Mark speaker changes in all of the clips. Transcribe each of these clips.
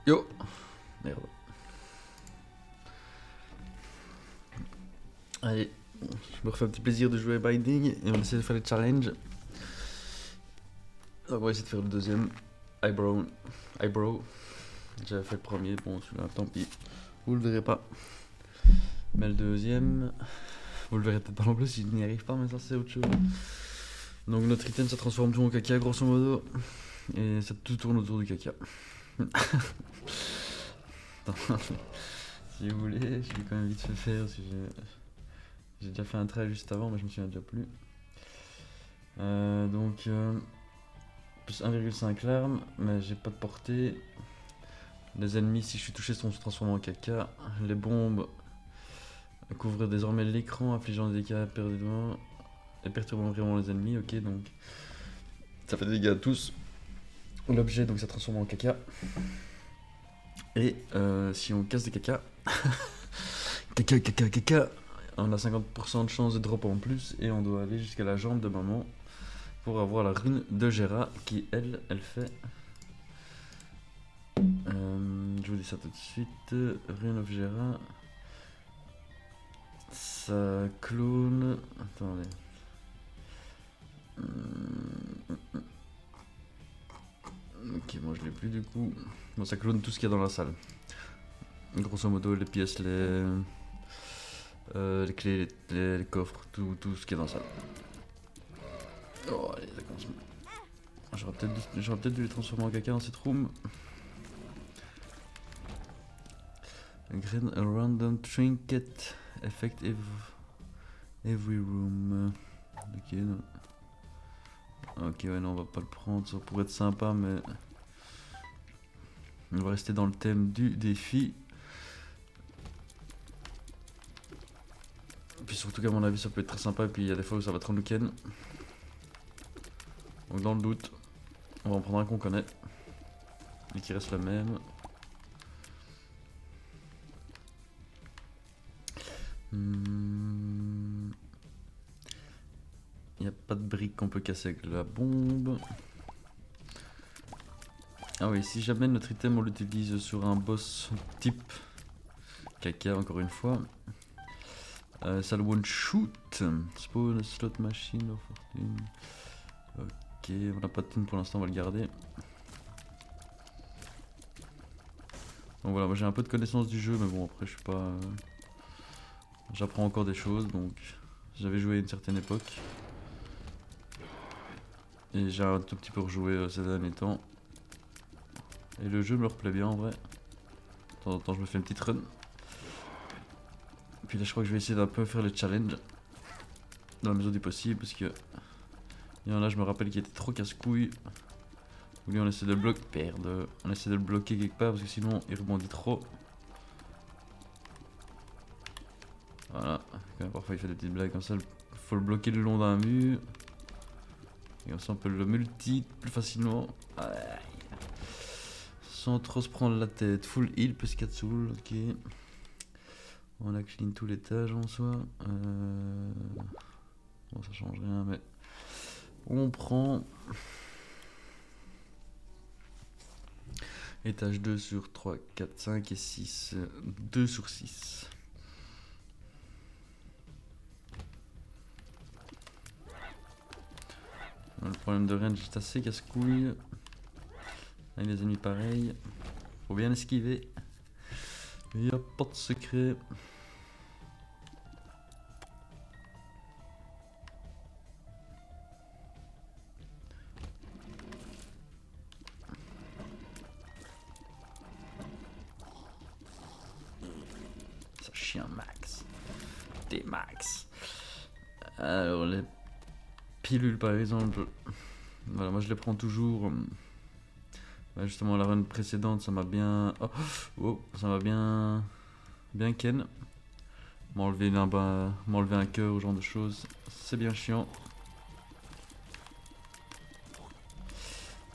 Speaker 1: Yo. Merde. Allez, je me refais un petit plaisir de jouer à Binding et on essaie de faire les challenges. Donc on va essayer de faire le deuxième. Eyebrow. J'avais fait le premier, bon celui-là tant pis. Vous le verrez pas. Mais le deuxième, vous le verrez peut-être pas non plus si je n'y arrive pas, mais ça c'est autre chose. Donc notre item ça transforme tout en caca grosso modo. Et ça tout tourne autour du caca. Attends, si vous voulez, je vais quand même vite fait faire parce que j'ai déjà fait un trait juste avant mais je me souviens déjà plus. Donc plus 1,5 larmes, mais j'ai pas de portée. Les ennemis, si je suis touché, sont transformés en caca. Les bombes couvrent désormais l'écran, infligeant des dégâts perdus et perturbant vraiment les ennemis. Ok, donc ça fait des dégâts à tous. L'objet, donc ça transforme en caca. Et si on casse des caca, caca, on a 50% de chance de drop en plus et on doit aller jusqu'à la jambe de maman pour avoir la rune de Gera qui elle fait. Je vous dis ça tout de suite. Rune of Gera. Ça clone. Attendez. Ok, moi je l'ai plus du coup. Bon, ça clone tout ce qu'il y a dans la salle. Grosso modo, les pièces, les clés, les coffres, tout ce qu'il y a dans la salle. Oh, allez, ça commence. J'aurais peut-être dû les transformer en caca dans cette room. Green a random trinket effect every room. Ok, non. Ok, ouais, non, on va pas le prendre. Ça pourrait être sympa, mais on va rester dans le thème du défi. Puis surtout qu'à mon avis, ça peut être très sympa. Et puis il y a des fois où ça va être un week-end. Donc dans le doute, on va en prendre un qu'on connaît et qui reste le même. Il n'y a pas de briques qu'on peut casser avec la bombe. Ah oui, si jamais notre item on l'utilise sur un boss type caca, encore une fois, ça le one shoot. Spawn slot machine of fortune. Ok, on n'a pas de thune pour l'instant, on va le garder. Donc voilà, moi j'ai un peu de connaissance du jeu, mais bon après je suis pas... J'apprends encore des choses, donc j'avais joué à une certaine époque. Et j'ai un tout petit peu rejoué ces derniers temps. Et le jeu me replaît bien en vrai. De temps en temps je me fais une petite run. Puis là je crois que je vais essayer d'un peu faire les challenges. Dans la mesure du possible, parce que... Il y en a, je me rappelle, qui étaient trop casse-couilles. Lui on essaie de le bloquer. Merde. On essaie de le bloquer quelque part parce que sinon il rebondit trop. Voilà. Quand même, parfois il fait des petites blagues comme ça. Faut le bloquer le long d'un mur. Et comme ça on peut le multi plus facilement. Sans trop se prendre la tête. Full heal plus 4 souls. Ok. On a clean tout l'étage en soi. Bon ça change rien mais... On prend... Étage 2 sur 3, 4, 5 et 6. 2 sur 6. Le problème de range est assez casse-couille. Avec les ennemis pareils. Faut bien esquiver. Il n'y a pas de secret. Ça chie un max. Des max. Alors les pilules par exemple. Voilà, moi je les prends toujours. Bah, justement la run précédente ça m'a bien... Oh, ça m'a bien ken. M'enlever un cœur ou ce genre de choses. C'est bien chiant.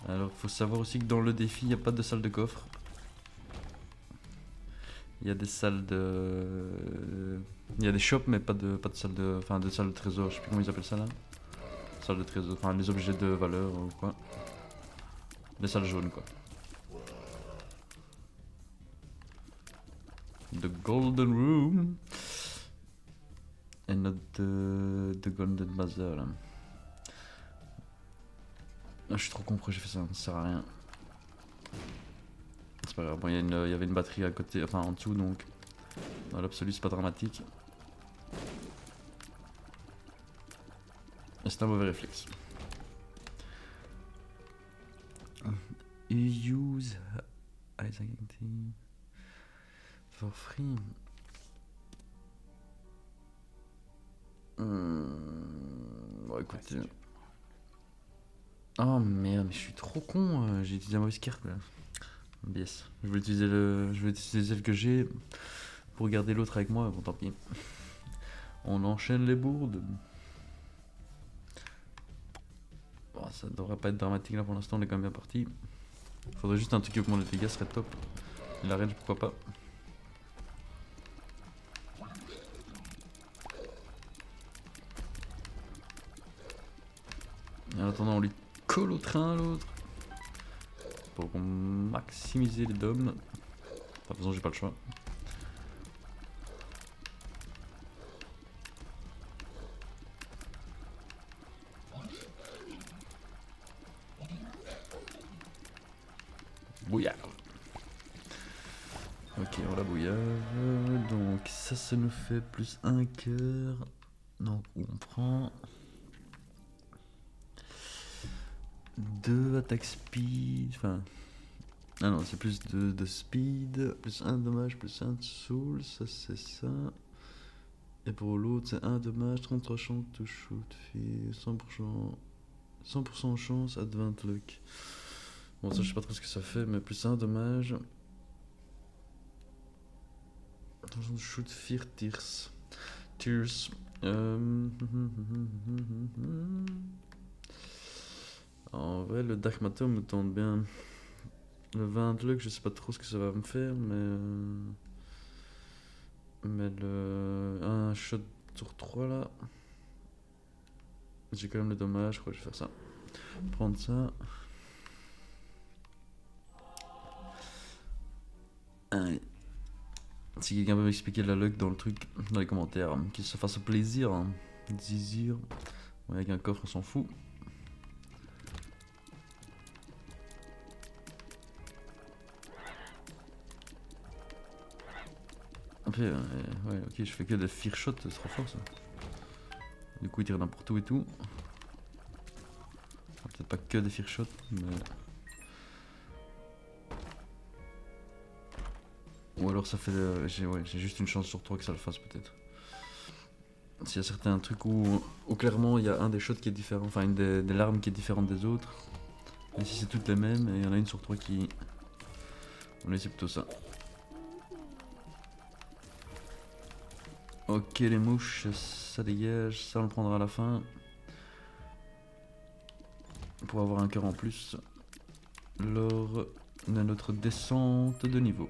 Speaker 1: Alors faut savoir aussi que dans le défi il n'y a pas de salle de coffre. Il y a des salles de... Il y a des shops mais pas de salle de... Enfin de salle de trésor, je sais plus comment ils appellent ça là. Salle de trésor, enfin les objets de valeur ou quoi. Les salles jaunes quoi. The Golden Room. Et not the Golden Buzzer là. Ah, je suis trop con pourquoi j'ai fait ça, ça sert à rien. C'est pas grave, bon, il y avait une batterie à côté, enfin en dessous donc. Dans l'absolu c'est pas dramatique. Et c'est un mauvais réflexe. Use Isaac for free. Bon écoutez. Oh merde, mais je suis trop con, j'ai utilisé la mauvaise carte là. Yes. Je vais utiliser celle que j'ai pour garder l'autre avec moi, bon tant pis. On enchaîne les bourdes. Bon, ça devrait pas être dramatique là pour l'instant, on est quand même bien parti. Faudrait juste un truc qui augmente les dégâts, ce serait top. La range pourquoi pas. Et en attendant on lui colle au train l'autre. Pour maximiser les dômes. De toute façon j'ai pas le choix. Bouillave. Ok, on la bouillave. Donc ça nous fait plus un cœur. Donc on prend 2 attaque speed. Enfin. Ah non, c'est plus de speed, plus 1 dommage, plus 1 de soul, ça c'est ça. Et pour l'autre c'est 1 dommage, 33 chances to shoot, 100% chance, advent luck. Bon ça je sais pas trop ce que ça fait, mais plus 1 dommage. Attention, shoot fear tears. Tears. En vrai le Dark Matter me tente bien. Le 20 luck, je sais pas trop ce que ça va me faire, mais un shot sur 3 là. J'ai quand même le dommage, je crois que je vais faire ça. Prendre ça. Allez. Si quelqu'un veut m'expliquer la luck dans le truc, dans les commentaires, qu'il se fasse plaisir. Hein. Zizir. Ouais, avec un coffre, on s'en fout. Après, ouais, ok, je fais que des fear shots, c'est trop fort ça. Du coup, il tire n'importe où et tout. Enfin, peut-être pas que des fear shots, mais. Ou alors ça fait. J'ai juste une chance sur 3 que ça le fasse peut-être. S'il y a certains trucs où clairement il y a un des shots qui est différent, enfin une des larmes qui est différente des autres. Mais si c'est toutes les mêmes, et il y en a une sur 3 qui. On essaie plutôt ça. Ok les mouches, ça dégage, ça on le prendra à la fin. Pour avoir un cœur en plus. Lors de notre descente de niveau.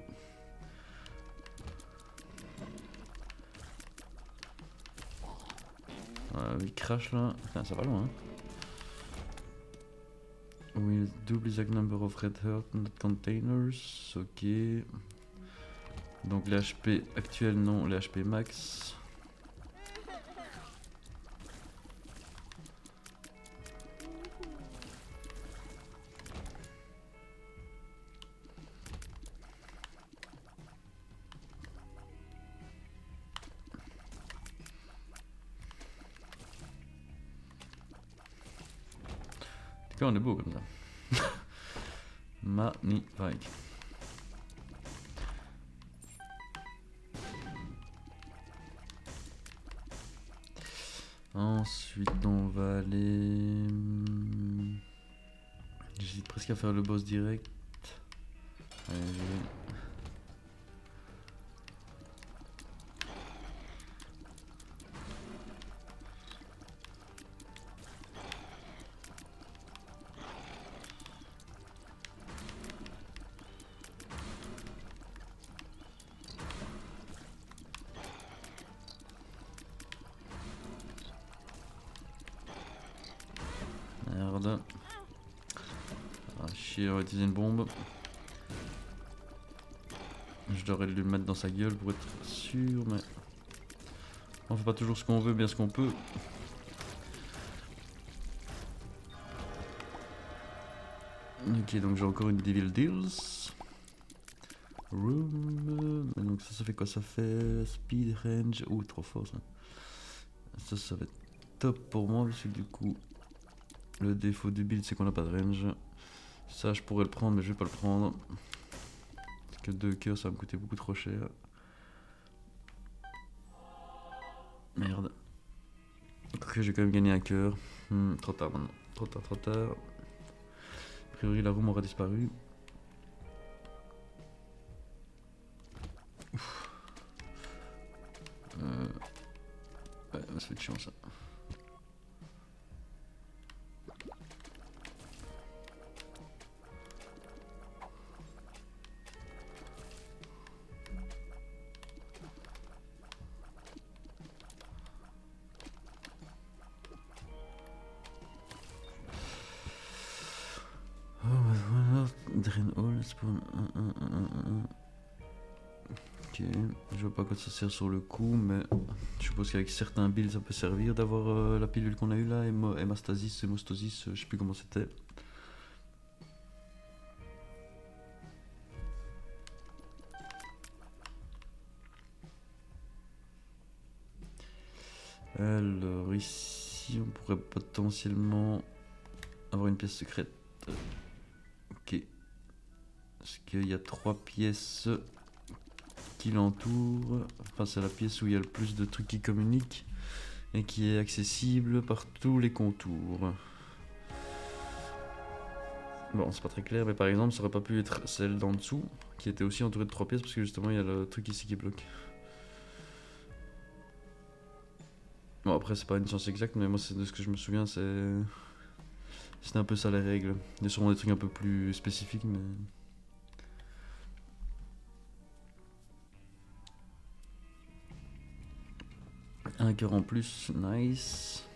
Speaker 1: Il crash là, enfin, ça va loin. Hein. With double exact number of red heart not containers, ok. Donc les HP actuels non, les HP max. On est beau comme ça. Magnifique. Ensuite on va aller... J'hésite presque à faire le boss direct. Allez, j'y vais. Merde. Ah chier, on va utiliser une bombe. Je devrais lui le mettre dans sa gueule pour être sûr, mais on fait pas toujours ce qu'on veut, bien ce qu'on peut. Ok, donc j'ai encore une Devil Deals. Room. Donc ça fait quoi? Ça fait speed, range. Ouh, trop fort ça. Ça va être top pour moi parce que du coup, le défaut du build c'est qu'on n'a pas de range. Ça, je pourrais le prendre, mais je vais pas le prendre. Parce que 2 cœurs ça va me coûter beaucoup trop cher. Merde. Ok, j'ai quand même gagné un cœur. Trop tard maintenant. Trop tard, trop tard. A priori, la room aura disparu. Ouais, ça fait chiant ça. Oh, voilà. Drain Hall, spawn 1. Ok, je vois pas à quoi ça sert sur le coup, mais je suppose qu'avec certains builds ça peut servir d'avoir la pilule qu'on a eu là, hémastasis, hémostasis, je sais plus comment c'était. Alors ici on pourrait potentiellement avoir une pièce secrète. Ok. Parce qu'il y a 3 pièces qui l'entourent. Enfin c'est la pièce où il y a le plus de trucs qui communiquent et qui est accessible par tous les contours. Bon, c'est pas très clair, mais par exemple, ça aurait pas pu être celle d'en dessous, qui était aussi entourée de 3 pièces, parce que justement, il y a le truc ici qui bloque. Bon, après, c'est pas une science exacte, mais moi, c'est de ce que je me souviens, c'était un peu ça les règles. Il y a sûrement des trucs un peu plus spécifiques, mais... Un cœur en plus, nice.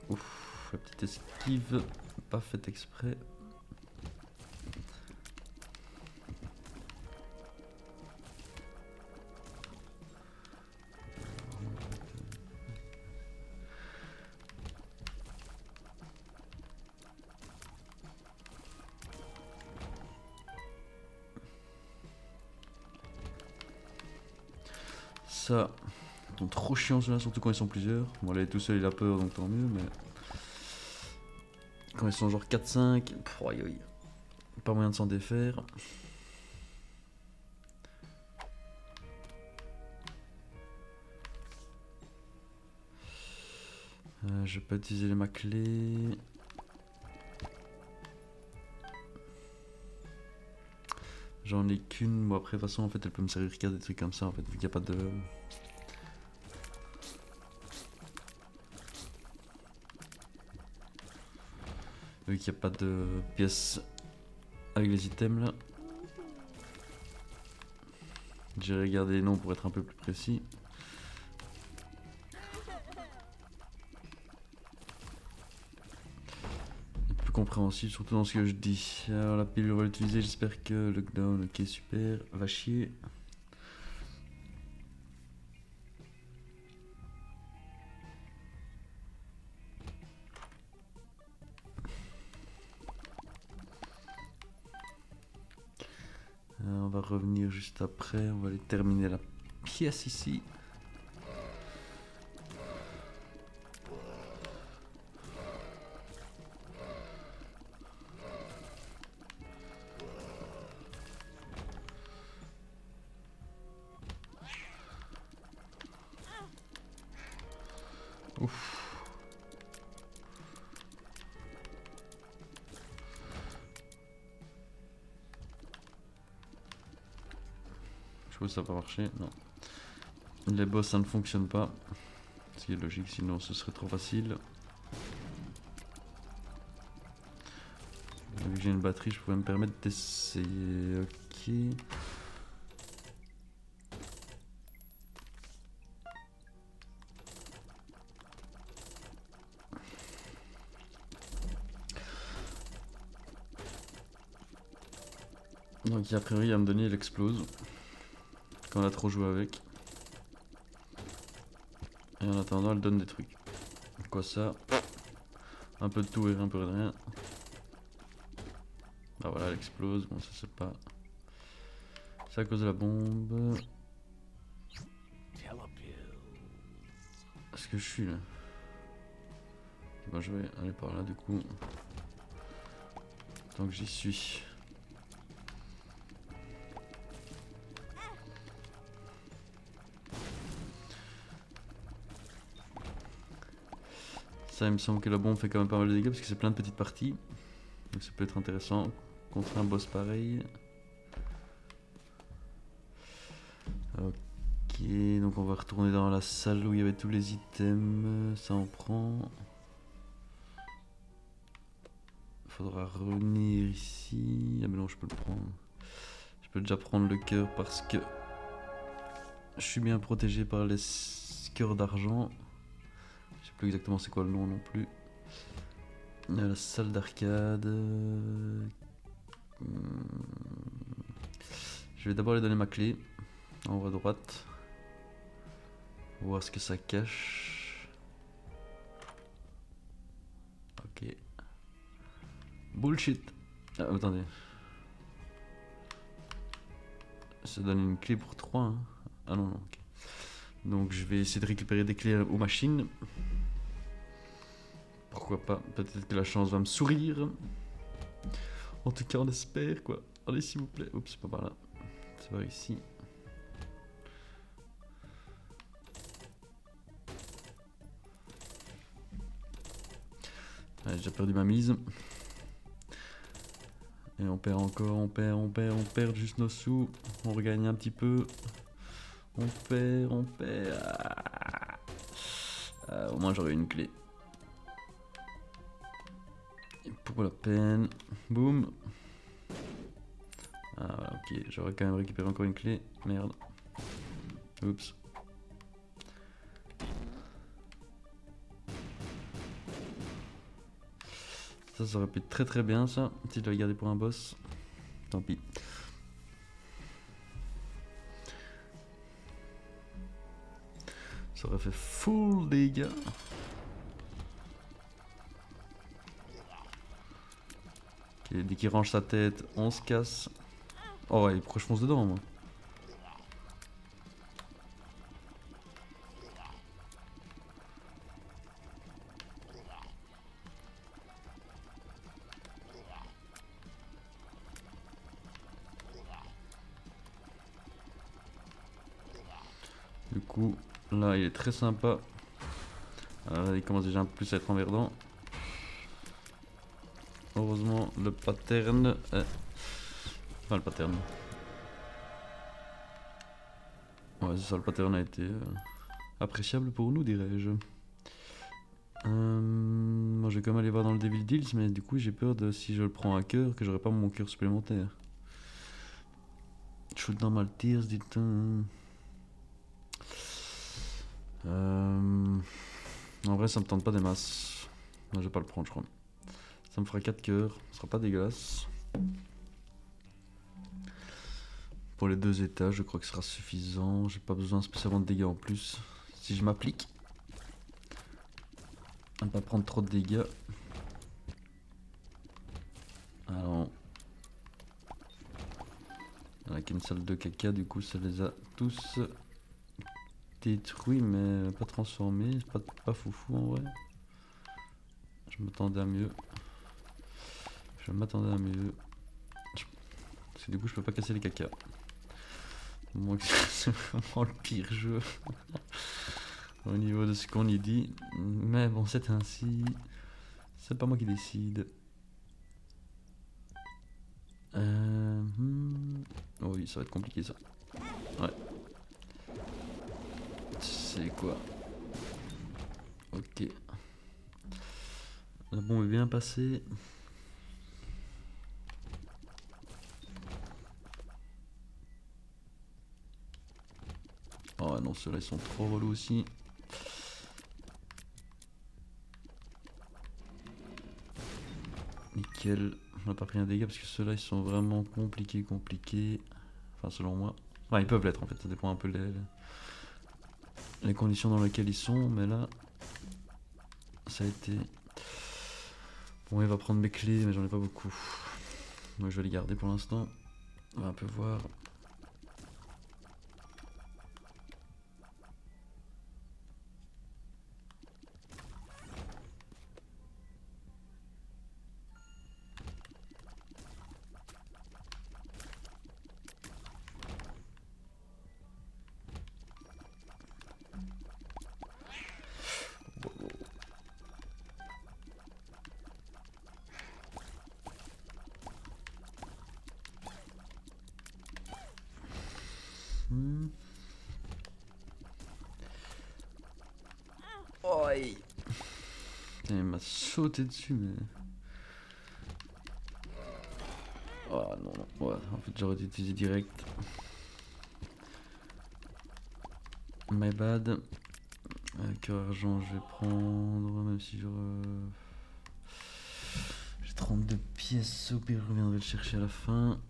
Speaker 1: Ouf, la petite esquive, pas faite exprès. Ça, sont trop chiants ceux-là, surtout quand ils sont plusieurs. Bon, là, tout seul, il a peur, donc tant mieux, mais... Quand ils sont genre 4-5, pas moyen de s'en défaire. Je peux utiliser ma clé. J'en ai qu'une. Bon, après, de toute façon, en fait, elle peut me servir qu'à des trucs comme ça, en fait, vu qu'il n'y a pas de... Vu qu'il n'y a pas de pièces avec les items, là. J'ai regardé les noms pour être un peu plus précis. Plus compréhensible, surtout dans ce que je dis. Alors, la pilule, on va l'utiliser. J'espère que lockdown, ok, super. Va chier. On va revenir juste après. On va aller terminer la pièce ici. Ouf. Je pense que ça va pas marcher, non. Les boss ça ne fonctionne pas. Ce qui est logique, sinon ce serait trop facile. Vu que j'ai une batterie, je pourrais me permettre d'essayer. Ok. Donc a priori, il va me donner, elle explose. Quand on a trop joué avec. Et en attendant, elle donne des trucs. Quoi ça? Un peu de tout et un peu de rien. Ah voilà, elle explose. Bon, ça c'est pas... C'est à cause de la bombe. Est-ce que je suis là? Bon, je vais aller par là du coup. Tant que j'y suis. Ça, il me semble que la bombe fait quand même pas mal de dégâts parce que c'est plein de petites parties. Donc ça peut être intéressant contre un boss pareil. Ok, donc on va retourner dans la salle où il y avait tous les items. Ça en prend. Faudra revenir ici. Ah mais non, je peux le prendre. Je peux déjà prendre le cœur parce que je suis bien protégé par les cœurs d'argent. Je sais plus exactement c'est quoi le nom non plus. Il y a la salle d'arcade. Je vais d'abord lui donner ma clé. En haut à droite. Voir ce que ça cache. Ok. Bullshit. Ah, attendez. Ça donne une clé pour 3. Hein. Ah non, non, ok. Donc je vais essayer de récupérer des clés aux machines. Pourquoi pas? Peut-être que la chance va me sourire. En tout cas, on espère quoi. Allez, s'il vous plaît. Oups, c'est pas par là. C'est par ici. J'ai déjà perdu ma mise. Et on perd encore, on perd juste nos sous. On regagne un petit peu. On perd. Au moins j'aurai une clé. Et pour la peine. Boum. Ah voilà, ok. J'aurais quand même récupéré encore une clé. Merde. Oups. Ça aurait pu être très très bien ça. Si je l'avais gardé pour un boss. Tant pis. Ça aurait fait full dégâts. Okay, dès qu'il range sa tête, on se casse. Oh ouais, pourquoi je fonce dedans moi? Du coup, là il est très sympa. Alors, il commence déjà un peu plus à être emmerdant. Heureusement, le pattern. Enfin, le pattern. Ouais, c'est ça, le pattern a été appréciable pour nous, dirais-je. Moi, je vais quand même aller voir dans le Devil Deals, mais du coup, j'ai peur de si je le prends à cœur, que j'aurai pas mon cœur supplémentaire. Shoot dans mal tears, dit-on. En vrai, ça me tente pas des masses. Non, je vais pas le prendre, je crois. Ça me fera 4 cœurs, ce sera pas dégueulasse. Pour les 2 étages, je crois que ce sera suffisant. J'ai pas besoin spécialement de dégâts en plus. Si je m'applique à ne pas prendre trop de dégâts. Alors, il n'y a qu'une salle de caca, du coup ça les a tous détruits, mais pas transformés. Pas foufou en vrai. Je m'attendais à mieux. Parce que du coup je peux pas casser les caca. Moi, c'est vraiment le pire jeu au niveau de ce qu'on y dit. Mais bon, c'est ainsi. C'est pas moi qui décide. Oh oui, ça va être compliqué ça. Ouais. C'est quoi? Ok. La bombe est bien passée. Oh non, ceux-là ils sont trop relous aussi. Nickel. On n'a pas pris un dégât parce que ceux-là ils sont vraiment compliqués. Enfin selon moi. Enfin ils peuvent l'être en fait, ça dépend un peu les conditions dans lesquelles ils sont, mais là ça a été... Bon il va prendre mes clés mais j'en ai pas beaucoup. Moi je vais les garder pour l'instant. On va un peu voir. Oi. Putain, il m'a sauté dessus mais... Oh non, non. Ouais, en fait j'aurais dû utiliser direct. My bad. Cœur argent je vais prendre, même si j'ai 32 pièces, au pire je reviendrai le chercher à la fin.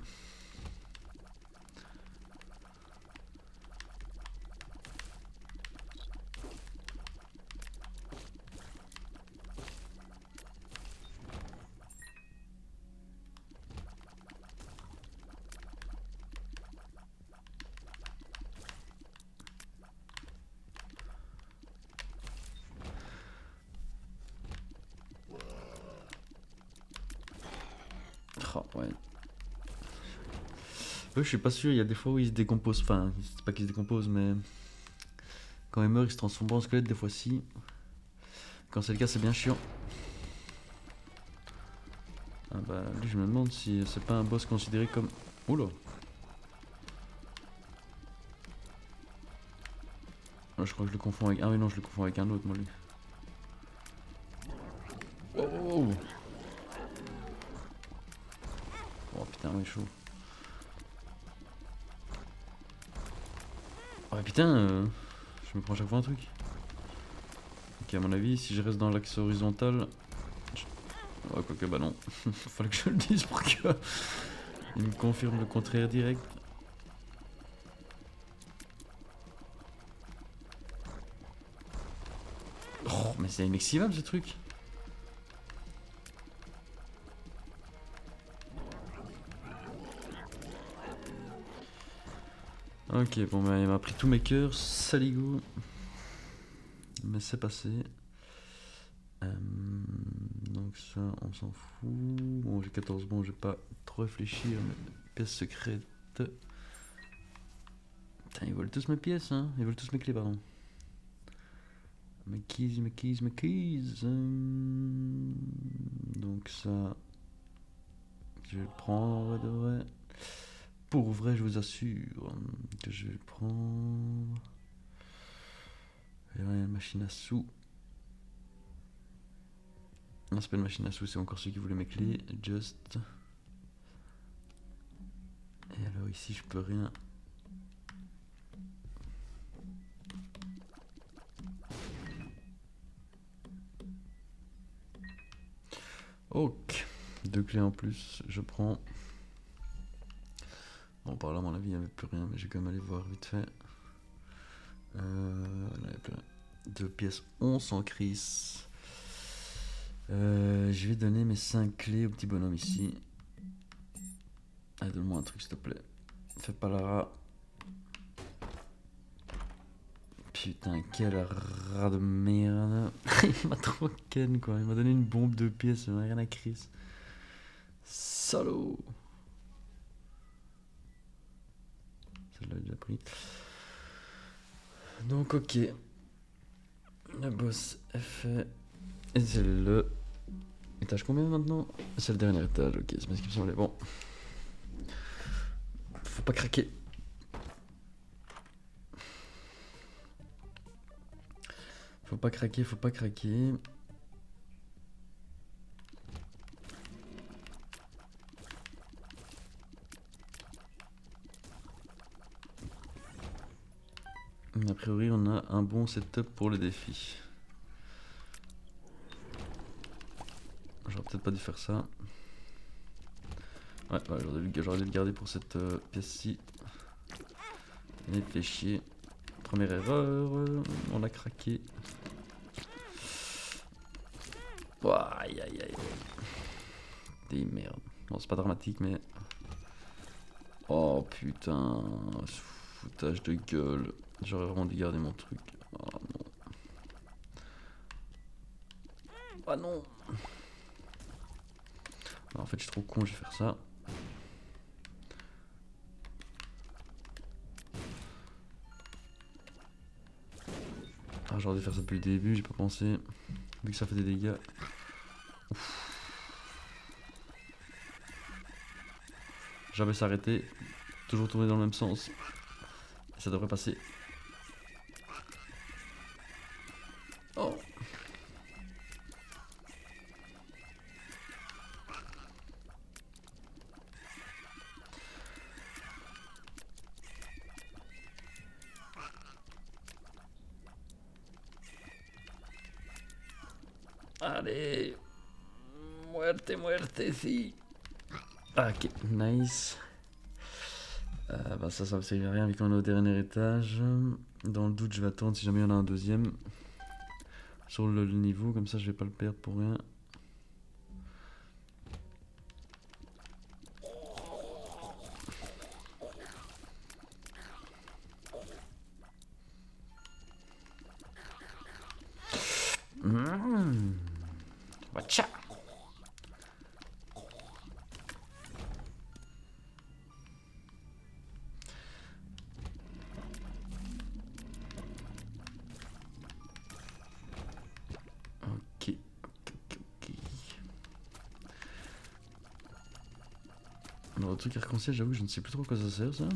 Speaker 1: Oh, ouais. Je suis pas sûr, il y a des fois où il se décompose, enfin, c'est pas qu'il se décompose, mais quand il meurt, il se transforme pas en squelette, des fois si. Quand c'est le cas, c'est bien chiant. Ah bah, lui, je me demande si c'est pas un boss considéré comme... Oula. Ah, je crois que je le confonds avec... Ah oui, non, je le confonds avec un autre, moi, lui. Oh, oh putain, ouais, chaud. Oh putain, je me prends à chaque fois un truc. Ok, à mon avis, si je reste dans l'axe horizontal... Oh, quoique, bah non. Fallait que je le dise pour que... Il me confirme le contraire direct. Oh, mais c'est inexcivable ce truc. Ok, bon bah il m'a pris tous mes cœurs, saligo. Mais c'est passé. Donc ça, on s'en fout. Bon, j'ai 14 bons, je vais pas trop réfléchir. Mais pièce secrète. Putain, ils volent tous mes pièces, hein. Ils volent tous mes clés, pardon. Mes keys. Donc ça, je vais le prendre de vrai. Pour vrai, je vous assure que je vais le prendre. Il y a une machine à sous. Non, c'est pas une machine à sous, c'est encore ceux qui voulaient mes clés. Just. Et alors ici, je peux rien. Ok. 2 clés en plus, je prends. Bon, par là, à mon avis, il n'y avait plus rien, mais j'ai quand même allé voir vite fait. Là, il y a plus rien. 2 pièces 11 sans crise. Je vais donner mes 5 clés au petit bonhomme ici. Allez, donne-moi un truc s'il te plaît. Fais pas la rat. Putain, quel rat de merde. Il m'a trop ken quoi. Il m'a donné une bombe de pièces, j'en ai rien à crise. Salaud. Celle-là, j'ai déjà pris. Donc, ok. Le boss est fait. Et c'est le étage combien maintenant? C'est le dernier étage, ok, c'est bien ce qui me semblait. Bon. Faut pas craquer. Faut pas craquer. A priori, on a un bon setup pour le défi. J'aurais peut-être pas dû faire ça. Ouais, j'aurais dû le garder pour cette pièce-ci. Il fait chier. Première erreur, on l'a craqué. Ouah, aïe aïe aïe. Des merdes. Bon, c'est pas dramatique, mais. Oh putain, foutage de gueule. J'aurais vraiment dû garder mon truc. Oh non. Ah non. En fait, je suis trop con, je vais faire ça. Ah, j'aurais dû faire ça depuis le début, j'ai pas pensé. Vu que ça fait des dégâts. Ouf. Jamais s'arrêter. Toujours tourner dans le même sens. Et ça devrait passer. Oh. Allez. Muerte, muerte, si. Ah, ok, nice. Bah ça va servir à rien vu qu'on est au dernier étage. Dans le doute, je vais attendre si jamais il y en a un deuxième. Sur le niveau, comme ça je vais pas le perdre pour rien. Watcha. Ok. Alors, le truc arc-en-ciel, j'avoue que je ne sais plus trop à quoi ça sert ça.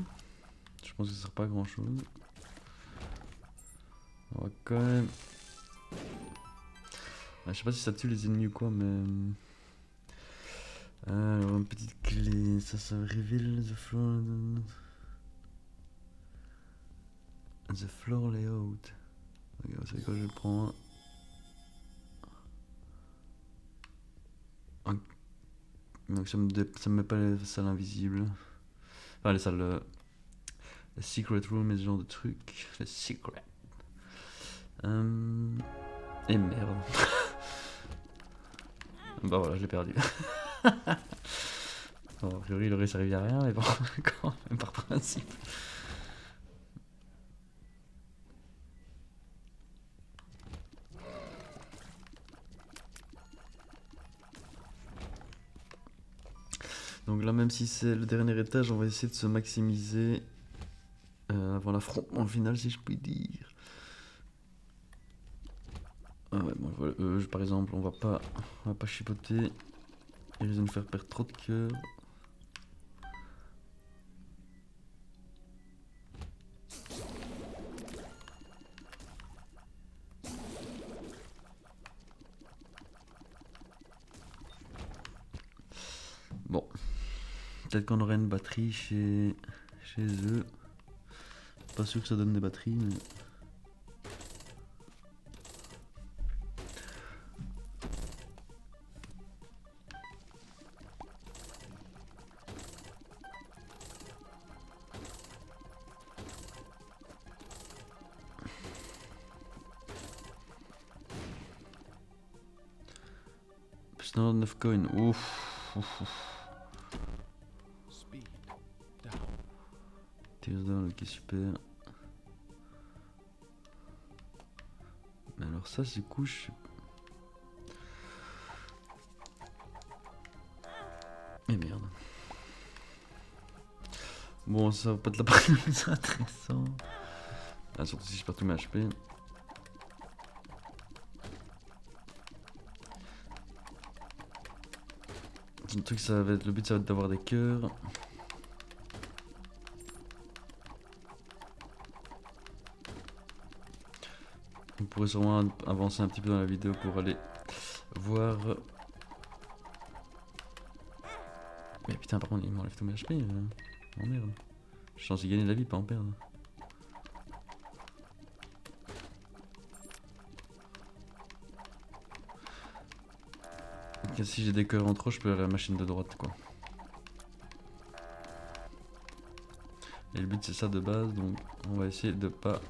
Speaker 1: Je pense que ça sert pas à grand chose. On va quand même. Je sais pas si ça tue les ennemis ou quoi, mais. Alors, une petite clé, ça reveal the floor. The floor layout. Ok, vous savez quoi, je prends un. Donc ça me met pas les salles invisibles. Enfin, les salles. Les secret room et ce genre de trucs. Les secrets. Et merde. Bah voilà, je l'ai perdu. Bon, a priori, il aurait servi à rien, mais bon, quand même par principe. Donc là, même si c'est le dernier étage, on va essayer de se maximiser avant l'affrontement final, si je puis dire. Ah ouais, bon, voilà, par exemple, on va pas chipoter. Ils risquent de nous faire perdre trop de cœur. Bon, peut-être qu'on aurait une batterie chez eux. Pas sûr que ça donne des batteries, mais. Plus 99 coins, ouf. Tears down, ok, super. Mais alors ça c'est couche. Et merde. Bon, ça va pas être la partie la plus intéressante. Ah, surtout si je perds tous mes HP. Le truc, ça va être, le but ça va être d'avoir des cœurs. On pourrait sûrement avancer un petit peu dans la vidéo pour aller voir. Mais putain, par contre, il m'enlève tous mes HP. Oh merde. Je suis censé gagner de la vie, pas en perdre. Donc, si j'ai des cœurs en trop, je peux aller à la machine de droite, quoi. Et le but c'est ça de base, donc on va essayer de pas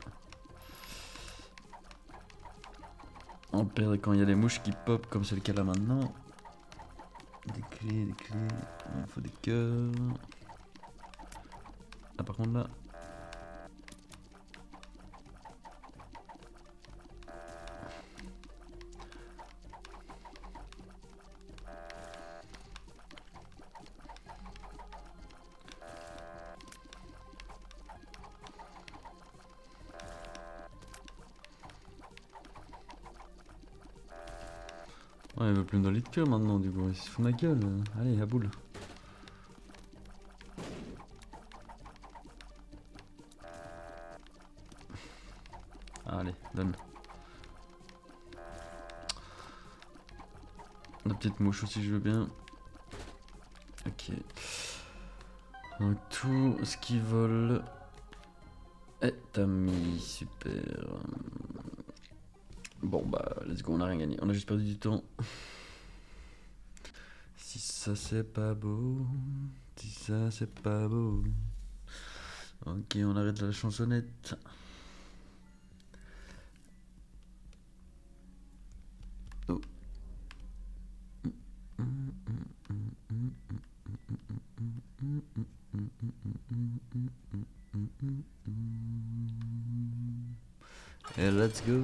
Speaker 1: en perdre quand il y a les mouches qui pop comme c'est le cas là maintenant. Des clés, il faut des cœurs. Ah par contre là. Ouais, il veut plus me donner de cœur maintenant, du coup, il se fout de ma gueule. Allez, à boule. Allez, donne. La petite mouche aussi, je veux bien. Ok. Donc, tout ce qui vole est ami, super. Bon, bah, let's go, on a rien gagné. On a juste perdu du temps. Si ça c'est pas beau, si ça c'est pas beau. Ok, on arrête la chansonnette. Oh. Et let's go.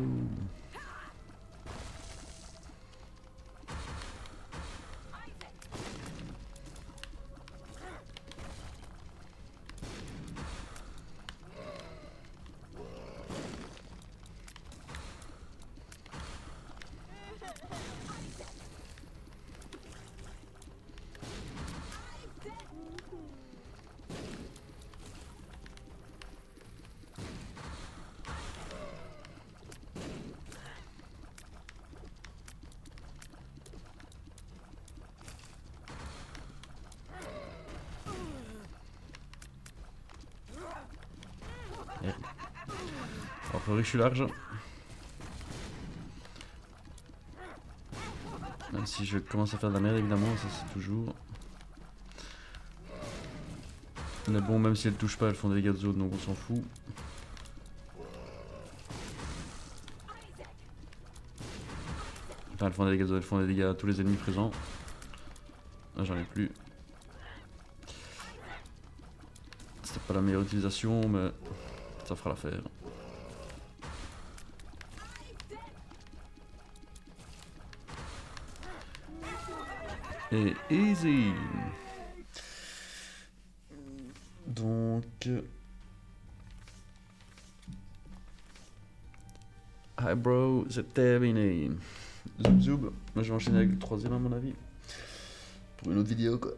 Speaker 1: A priori je suis large. Même si je commence à faire de la merde évidemment, ça c'est toujours. Mais bon, même si elles touchent pas, elles font des dégâts de zone donc on s'en fout. Enfin elles font des dégâts de zone, elles font des dégâts à tous les ennemis présents. Là j'en ai plus. C'était pas la meilleure utilisation mais ça fera l'affaire. Et easy. Donc... Hi bro, c'est terminé. Zoub zoub. Moi je vais enchaîner avec le troisième à mon avis. Pour une autre vidéo quoi.